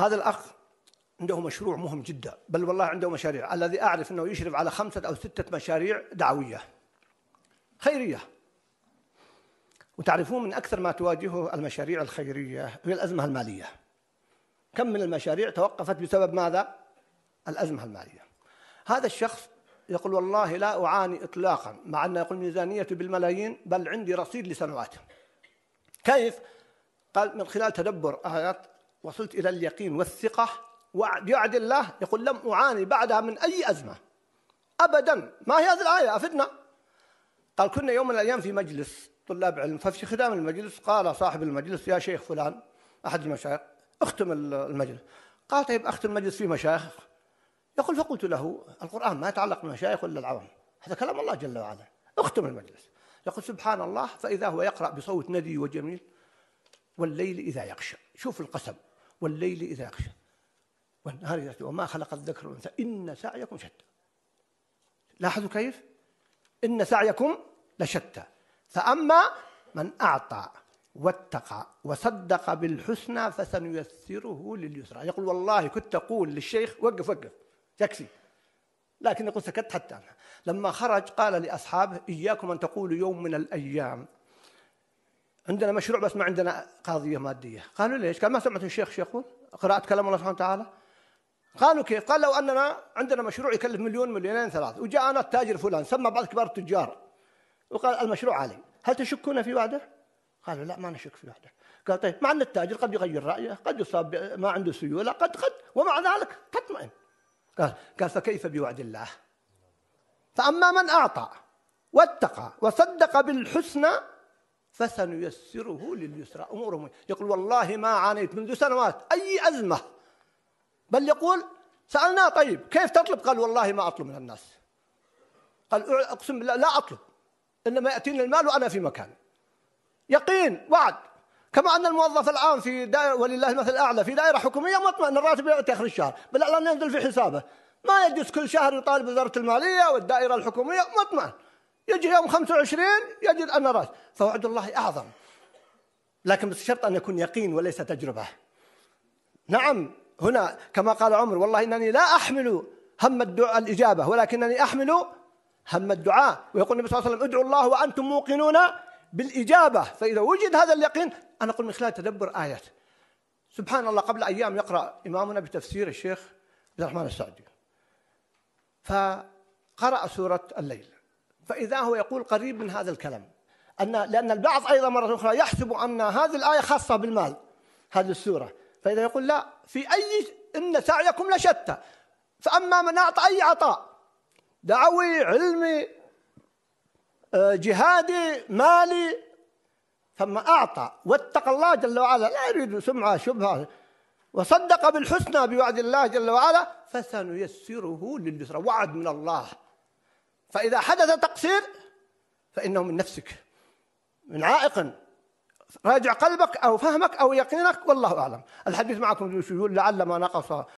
هذا الأخ عنده مشروع مهم جدا، بل والله عنده مشاريع. الذي أعرف أنه يشرف على 5 أو 6 مشاريع دعوية خيرية. وتعرفون من أكثر ما تواجهه المشاريع الخيرية هي الأزمة المالية. كم من المشاريع توقفت بسبب ماذا؟ الأزمة المالية. هذا الشخص يقول والله لا أعاني إطلاقا، مع أنه يقول ميزانيتي بالملايين، بل عندي رصيد لسنوات. كيف؟ قال من خلال تدبر آيات وصلت إلى اليقين والثقة وبوعد الله. يقول لم أعاني بعدها من أي أزمة أبدا. ما هي هذه الآية؟ أفدنا. قال كنا يوم من الأيام في مجلس طلاب علم، ففي ختام المجلس قال صاحب المجلس يا شيخ فلان أحد المشايخ اختم المجلس. قال طيب أختم المجلس في مشايخ؟ يقول فقلت له القرآن ما يتعلق بالمشايخ ولا العوام، هذا كلام الله جل وعلا، اختم المجلس. يقول سبحان الله، فإذا هو يقرأ بصوت ندي وجميل والليل إذا يغشى. شوف القسم، والليل إذا يغشى والنهار إذا وما خلق الذكر والأنثى إن سعيكم شتى. لاحظوا كيف؟ إن سعيكم لشتى. فأما من أعطى واتقى وصدق بالحسنى فسنيسره لليسرى. يقول والله كنت أقول للشيخ وقف يكفي، لكن يقول سكت حتى أنا. لما خرج قال لأصحابه إياكم أن تقولوا يوم من الأيام عندنا مشروع بس ما عندنا قضية مادية. قالوا ليش؟ قال ما سمعت الشيخ يقول قراءة كلام الله سبحانه وتعالى. قالوا كيف؟ قال لو أننا عندنا مشروع يكلف 1 مليون 2 وجاءنا التاجر فلان سمى بعض كبار التجار وقال المشروع علي، هل تشكون في وعده؟ قالوا لا ما نشك في وعده. قال طيب مع أن التاجر قد يغير رأيه، قد يصاب ما عنده سيولة، قد ومع ذلك تطمئن. قال فكيف بوعد الله؟ فأما من أعطى واتقى وصدق بالحسنى فسنيسره لليسرى. أمورهم. يقول والله ما عانيت منذ سنوات أي أزمة، بل يقول سألناه طيب كيف تطلب؟ قال والله ما أطلب من الناس. قال أقسم بالله لا أطلب، إنما يأتيني المال وأنا في مكان. يقين وعد. كما أن الموظف الآن في دائرة ولله المثل الأعلى في دائرة حكومية مطمئن الراتب يأتي آخر الشهر، بل الآن ينزل في حسابه، ما يجلس كل شهر يطالب وزارة المالية والدائرة الحكومية، مطمئن. يجي يوم 25 يجد أن راتب. فوعد الله أعظم، لكن بشرط أن يكون يقين وليس تجربة. نعم هنا كما قال عمر والله إنني لا أحمل هم الإجابة ولكنني أحمل هم الدعاء. ويقول النبي صلى الله عليه وسلم ادعوا الله وأنتم موقنون بالإجابة. فإذا وجد هذا اليقين، أنا أقول من خلال تدبر آيات. سبحان الله قبل أيام يقرأ إمامنا بتفسير الشيخ عبد الرحمن السعدي، فقرأ سورة الليل، فإذا هو يقول قريب من هذا الكلام لأن البعض أيضا مرة أخرى يحسب أن هذه الآية خاصة بالمال هذه السورة، فإذا يقول لا في أي إن سعيكم لشتى. فأما من أعطى أي عطاء دعوي علمي جهادي مالي، فما أعطى واتقى الله جل وعلا لا يريد سمعة شبهة وصدق بالحسنى بوعد الله جل وعلا فسنيسره لليسرى. وعد من الله. فإذا حدث تقصير فإنه من نفسك، من عائق. راجع قلبك أو فهمك أو يقينك، والله أعلم. الحديث معكم ذو شيول لعل ما نقص